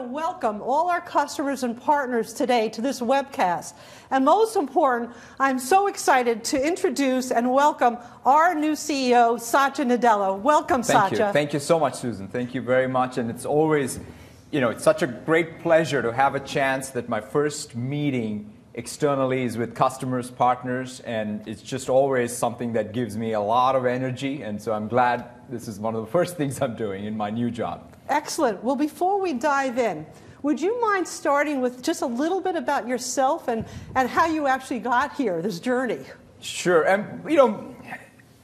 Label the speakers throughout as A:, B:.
A: to welcome all our customers and partners today to this webcast. And most important, I'm so excited to introduce and welcome our new CEO, Satya Nadella. Welcome, Satya.
B: Thank you so much, Susan. Thank you very much. And it's always, it's such a great pleasure to have a chance that my first meeting externally is with customers, partners, and it's just always something that gives me a lot of energy. And so I'm glad this is one of the first things I'm doing in my new job.
A: Excellent. Well, before we dive in, would you mind starting with just a little bit about yourself and how you actually got here, this journey?
B: Sure. And,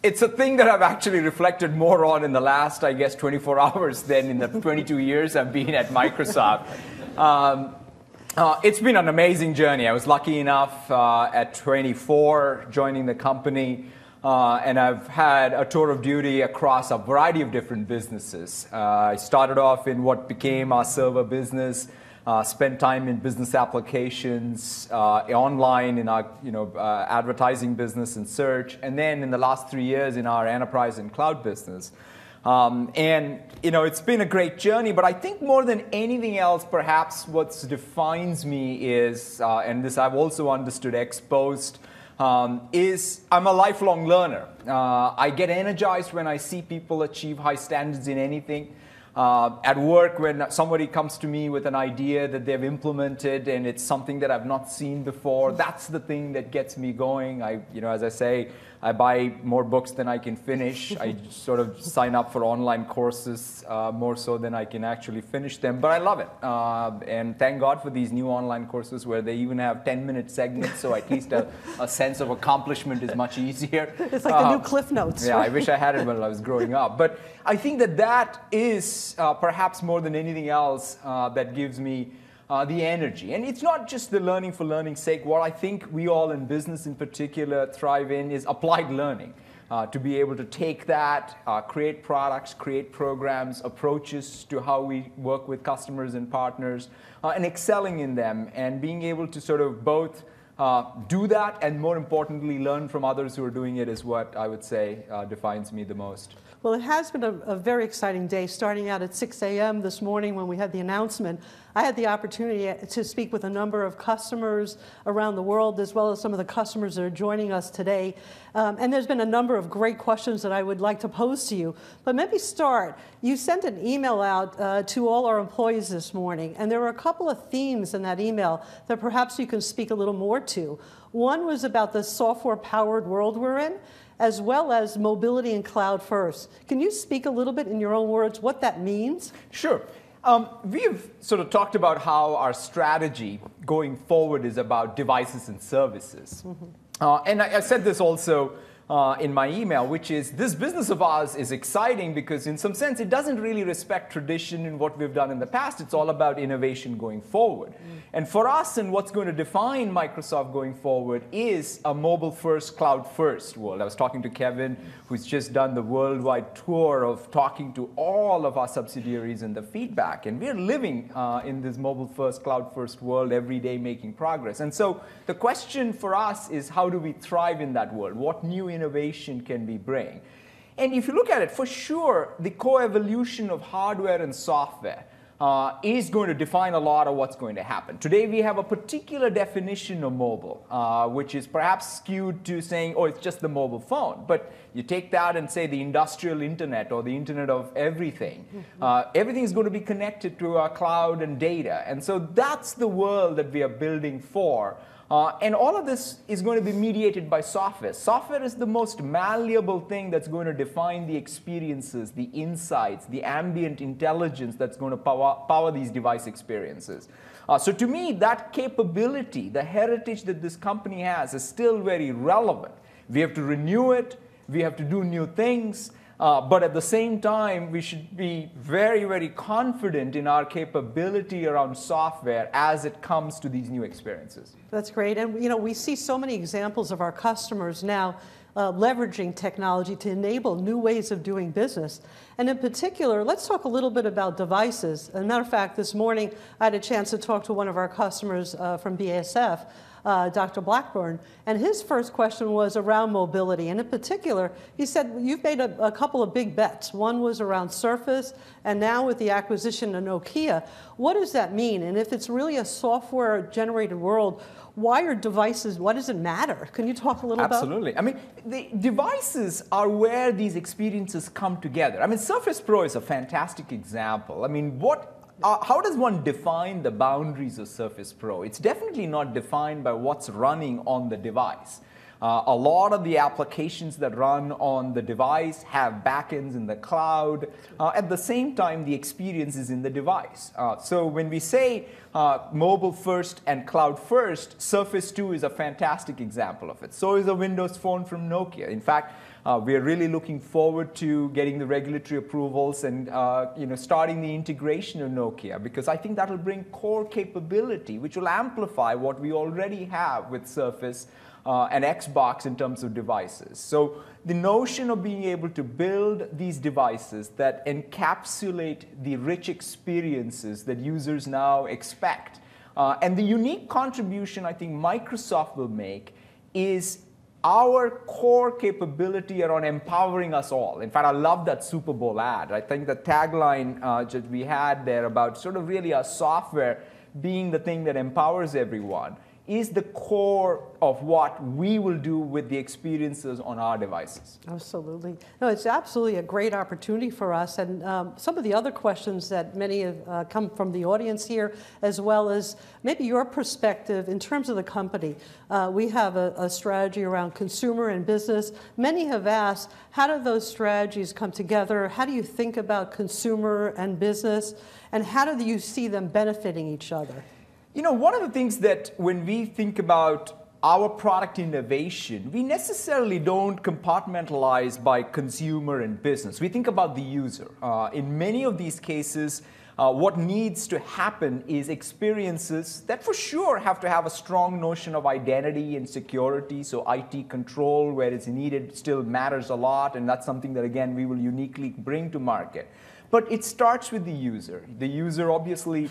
B: it's a thing that I've actually reflected more on in the last, 24 hours than in the 22 years I've been at Microsoft. It's been an amazing journey. I was lucky enough at 24 joining the company, and I've had a tour of duty across a variety of different businesses. I started off in what became our server business, spent time in business applications, online in our advertising business and search, and then in the last 3 years in our enterprise and cloud business. It's been a great journey, but I think more than anything else, perhaps what defines me is, and this I've also understood exposed, is I'm a lifelong learner. I get energized when I see people achieve high standards in anything. At work, when somebody comes to me with an idea that they've implemented and it's something that I've not seen before, that's the thing that gets me going. As I say, I buy more books than I can finish. I sort of sign up for online courses more so than I can actually finish them, but I love it. And thank God for these new online courses where they even have 10-minute segments, so at least a sense of accomplishment is much easier.
A: It's like the new Cliff Notes.
B: Yeah,
A: right?
B: I wish I had it when I was growing up. But I think that is perhaps more than anything else that gives me the energy. And it's not just the learning for learning's sake. What I think we all in business in particular thrive in is applied learning. To be able to take that, create products, create programs, approaches to how we work with customers and partners, and excelling in them, and being able to sort of both do that and, more importantly, learn from others who are doing it is what I would say defines me the most.
A: Well, it has been a very exciting day, starting out at 6 a.m. this morning when we had the announcement. I had the opportunity to speak with a number of customers around the world, as well as some of the customers that are joining us today. And there's been a number of great questions that I would like to pose to you. But maybe start. You sent an email out to all our employees this morning, and there were a couple of themes in that email that perhaps you can speak a little more to. One was about the software-powered world we're in, as well as mobility and cloud first. Can you speak a little bit in your own words what that means?
B: Sure. We've sort of talked about how our strategy going forward is about devices and services. Mm-hmm. And I said this also in my email, which is this business of ours is exciting because in some sense it doesn't really respect tradition in what we've done in the past. It's all about innovation going forward. And for us, and what's going to define Microsoft going forward is a mobile-first, cloud-first world. I was talking to Kevin, who's just done the worldwide tour of talking to all of our subsidiaries and the feedback. And we're living in this mobile-first, cloud-first world every day making progress. And so the question for us is, how do we thrive in that world? What new innovation can we bring? And if you look at it, for sure, the co-evolution of hardware and software is going to define a lot of what's going to happen. Today, we have a particular definition of mobile, which is perhaps skewed to saying, oh, it's just the mobile phone. But you take that and say the industrial internet or the internet of everything. Everything is going to be connected to our cloud and data. And so that's the world that we are building for. And all of this is going to be mediated by software. Software is the most malleable thing that's going to define the experiences, the insights, the ambient intelligence that's going to power these device experiences. So to me, that capability, the heritage that this company has, is still very relevant. We have to renew it. We have to do new things. But at the same time, we should be very, very confident in our capability around software as it comes to these new experiences.
A: That's great. And we see so many examples of our customers now leveraging technology to enable new ways of doing business. And in particular, let's talk a little bit about devices. As a matter of fact, this morning, I had a chance to talk to one of our customers from BASF Dr. Blackburn. And his first question was around mobility. And in particular, he said, you've made a couple of big bets. One was around Surface, and now with the acquisition of Nokia. What does that mean? And if it's really a software-generated world, why are devices, what does it matter? Can you talk a little about?
B: Absolutely. I mean, the devices are where these experiences come together. I mean, Surface Pro is a fantastic example. I mean, how does one define the boundaries of Surface Pro? It's definitely not defined by what's running on the device. A lot of the applications that run on the device have backends in the cloud. At the same time, the experience is in the device. So when we say mobile first and cloud first, Surface 2 is a fantastic example of it. So is a Windows Phone from Nokia. In fact, we are really looking forward to getting the regulatory approvals and starting the integration of Nokia, because I think that will bring core capability, which will amplify what we already have with Surface and Xbox in terms of devices. So the notion of being able to build these devices that encapsulate the rich experiences that users now expect. And the unique contribution I think Microsoft will make is our core capability around empowering us all. In fact, I love that Super Bowl ad. I think the tagline that we had there about sort of really our software being the thing that empowers everyone is the core of what we will do with the experiences on our devices.
A: Absolutely. No, it's absolutely a great opportunity for us. And some of the other questions that many have come from the audience here, as well as maybe your perspective in terms of the company. We have a strategy around consumer and business. Many have asked, how do those strategies come together? How do you think about consumer and business? And how do you see them benefiting each other?
B: You know, one of the things that when we think about our product innovation, we necessarily don't compartmentalize by consumer and business. We think about the user. In many of these cases, what needs to happen is experiences that for sure have to have a strong notion of identity and security. So IT control, where it's needed, still matters a lot. And that's something that, again, we will uniquely bring to market. But it starts with the user. The user obviously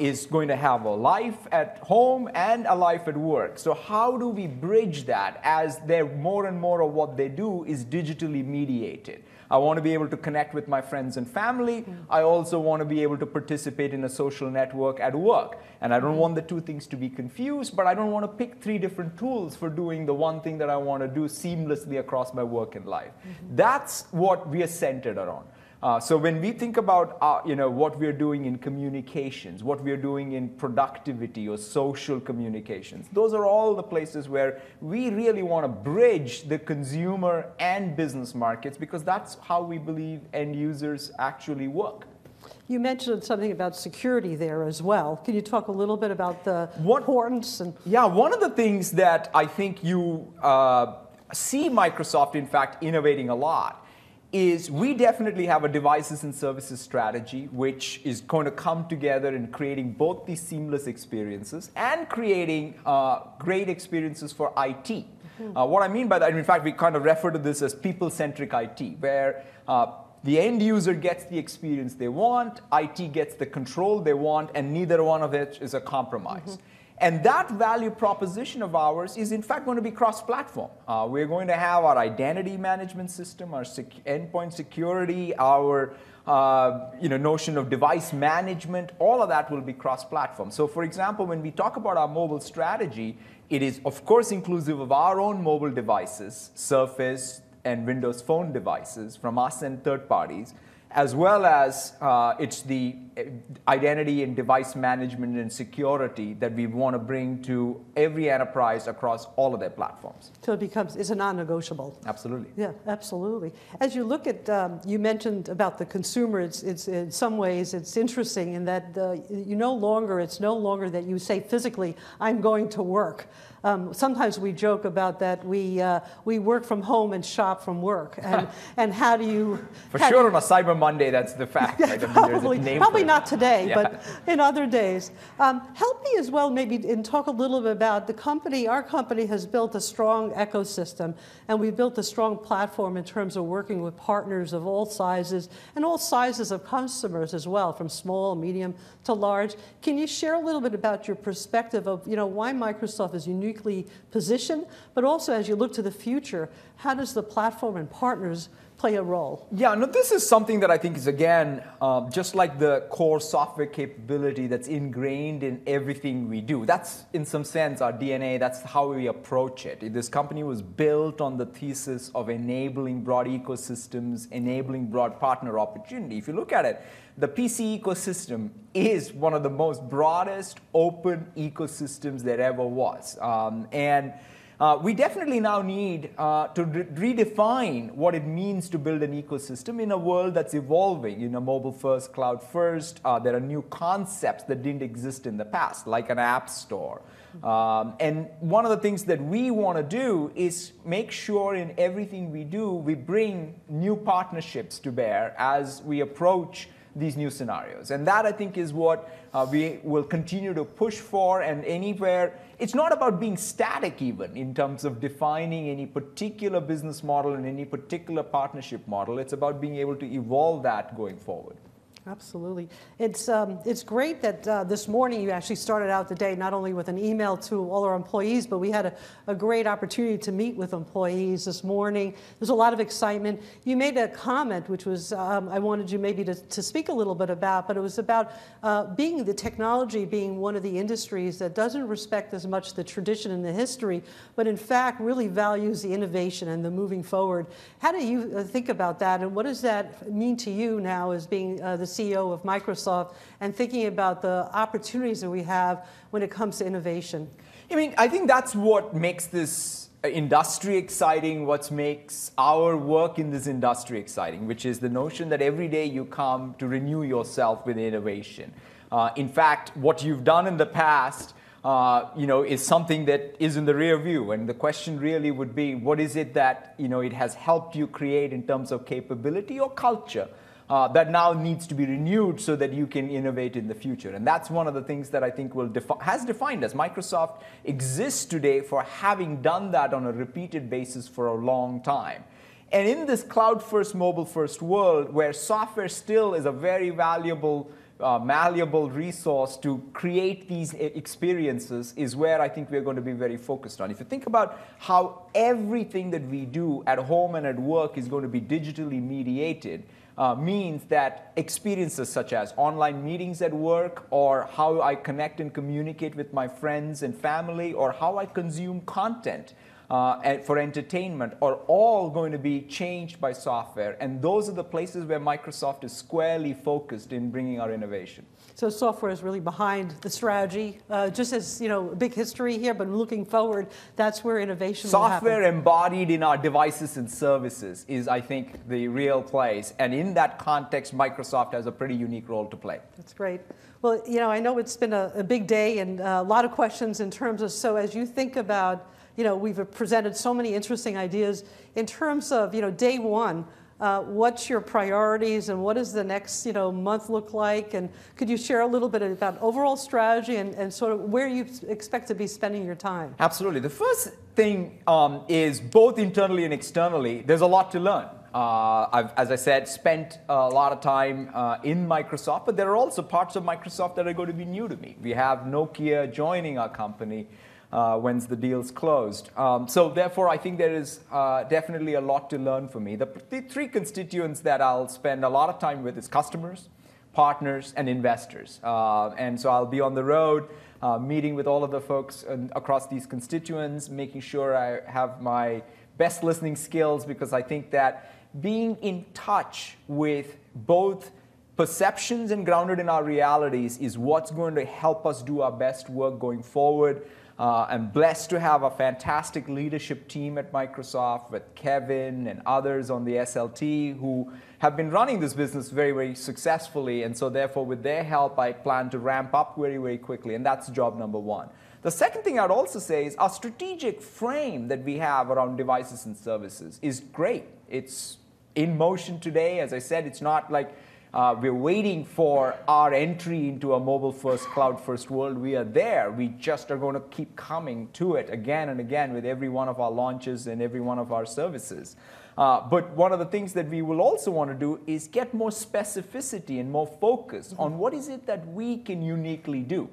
B: is going to have a life at home and a life at work. So how do we bridge that as more and more of what they do is digitally mediated? I want to be able to connect with my friends and family. I also want to be able to participate in a social network at work. And I don't want the two things to be confused, but I don't want to pick 3 different tools for doing the one thing that I want to do seamlessly across my work and life. That's what we are centered around. So when we think about what we're doing in communications, what we're doing in productivity or social communications, those are all the places where we really want to bridge the consumer and business markets, because that's how we believe end users actually work.
A: You mentioned something about security there as well. Can you talk a little bit about the importance?
B: Yeah, one of the things that I think you see Microsoft, in fact, innovating a lot is we definitely have a devices and services strategy, which is going to come together in creating both these seamless experiences and creating great experiences for IT. What I mean by that, in fact, we kind of refer to this as people-centric IT, where the end user gets the experience they want, IT gets the control they want, and neither one of it is a compromise. And that value proposition of ours is, in fact, going to be cross-platform. We're going to have our identity management system, our endpoint security, our notion of device management. All of that will be cross-platform. So, for example, when we talk about our mobile strategy, it is, of course, inclusive of our own mobile devices, Surface and Windows Phone devices from us and third parties, as well as it's the identity and device management and security that we want to bring to every enterprise across all of their platforms.
A: So it's a non-negotiable.
B: Absolutely.
A: Yeah, absolutely. As you look at, you mentioned about the consumer, it's in some ways it's interesting in that it's no longer that you say physically, I'm going to work. Sometimes we joke about that we work from home and shop from work, and how do you?
B: For sure, on a Cyber Monday, that's the fact. Right?
A: Probably not today,
B: Yeah.
A: but in other days. Help me as well, maybe, and talk a little bit about the company. Our company has built a strong ecosystem, and we've built a strong platform in terms of working with partners of all sizes and all sizes of customers as well, from small, medium to large. Can you share a little bit about your perspective of why Microsoft is uniquely positioned, but also as you look to the future, how does the platform and partners play a role?
B: Yeah, no, this is something that I think is, again, just like the core software capability that's ingrained in everything we do. That's, in some sense, our DNA. That's how we approach it. This company was built on the thesis of enabling broad ecosystems, enabling broad partner opportunity. If you look at it, the PC ecosystem is one of the most broadest open ecosystems there ever was. We definitely now need to redefine what it means to build an ecosystem in a world that's evolving, mobile first, cloud first. There are new concepts that didn't exist in the past, like an app store. And one of the things that we want to do is make sure in everything we do, we bring new partnerships to bear as we approach these new scenarios. And that, I think, is what we will continue to push for. And anywhere, it's not about being static even in terms of defining any particular business model and any particular partnership model. It's about being able to evolve that going forward.
A: Absolutely. It's great that this morning you actually started out the day not only with an email to all our employees, but we had a great opportunity to meet with employees this morning. There's a lot of excitement. You made a comment, which was I wanted you maybe to speak a little bit about, but it was about being the technology being one of the industries that doesn't respect as much the tradition and the history, but in fact really values the innovation and the moving forward. How do you think about that, and what does that mean to you now as being the CEO of Microsoft and thinking about the opportunities that we have when it comes to innovation?
B: I think that's what makes this industry exciting, what makes our work in this industry exciting, which is the notion that every day you come to renew yourself with innovation. In fact, what you've done in the past is something that is in the rear view. And the question really would be, what is it that it has helped you create in terms of capability or culture that now needs to be renewed so that you can innovate in the future? And that's one of the things that I think has defined us. Microsoft exists today for having done that on a repeated basis for a long time. And in this cloud-first, mobile-first world, where software still is a very valuable, malleable resource to create these experiences, is where I think we're going to be very focused on. If you think about how everything that we do at home and at work is going to be digitally mediated, means that experiences such as online meetings at work, or how I connect and communicate with my friends and family, or how I consume content for entertainment, are all going to be changed by software. And those are the places where Microsoft is squarely focused in bringing our innovation.
A: So software is really behind the strategy, just as a big history here, but looking forward, that's where innovation will happen.
B: Software embodied in our devices and services is, I think, the real place. And in that context, Microsoft has a pretty unique role to play.
A: That's great. Well, I know it's been a big day and a lot of questions in terms of, so as you think about, we've presented so many interesting ideas in terms of, day one. What's your priorities and what does the next month look like? And could you share a little bit about overall strategy and sort of where you expect to be spending your time?
B: Absolutely. The first thing is both internally and externally, there's a lot to learn. I've, as I said, spent a lot of time in Microsoft, but there are also parts of Microsoft that are going to be new to me. We have Nokia joining our company once the deal's closed. So therefore, I think there is definitely a lot to learn for me. The three constituents that I'll spend a lot of time with is customers, partners, and investors. And so I'll be on the road, meeting with all of the folks across these constituents, making sure I have my best listening skills, because I think that being in touch with both perceptions and grounded in our realities is what's going to help us do our best work going forward. I'm blessed to have a fantastic leadership team at Microsoft with Kevin and others on the SLT who have been running this business very, very successfully. And so therefore, with their help, I plan to ramp up very, very quickly. And that's job number one. The second thing I'd also say is our strategic frame that we have around devices and services is great. It's in motion today. As I said, it's not like We're waiting for our entry into a mobile-first, cloud-first world. We are there. We just are going to keep coming to it again and again with every one of our launches and every one of our services. But one of the things that we will also want to do is get more specificity and more focus on what is it that we can uniquely do.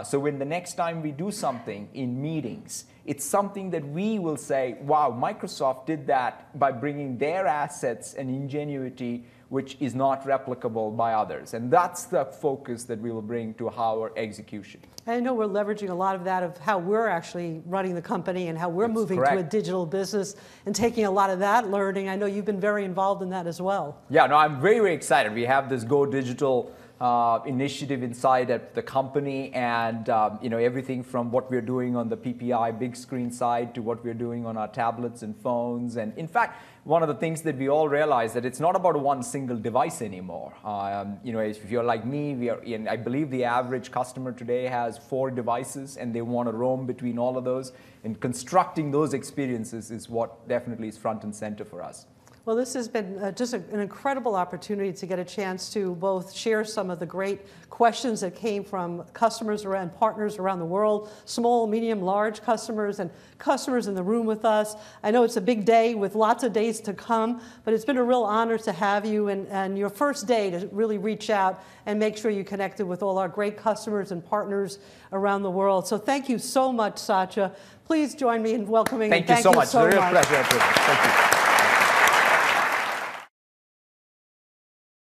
B: So when the next time we do something in meetings, it's something that we will say, wow, Microsoft did that by bringing their assets and ingenuity, which is not replicable by others. And that's the focus that we will bring to our execution.
A: I know we're leveraging a lot of that of how we're actually running the company and how we're moving to a digital business and taking a lot of that learning. I know you've been very involved in that as well.
B: Yeah, no, I'm very, very excited. We have this Go Digital initiative inside at the company, and everything from what we're doing on the PPI big screen side to what we're doing on our tablets and phones. And in fact, one of the things that we all realize that it's not about one single device anymore. If you're like me, I believe the average customer today has 4 devices, and they want to roam between all of those. And constructing those experiences is what definitely is front and center for us.
A: Well, this has been just an incredible opportunity to get a chance to both share some of the great questions that came from customers and partners around the world, small, medium, large customers, and customers in the room with us. I know it's a big day with lots of days to come, but it's been a real honor to have you and your first day to really reach out and make sure you connected with all our great customers and partners around the world. So thank you so much, Satya. Please join me in welcoming
B: Thank you so much. It's a real pleasure. Thank you.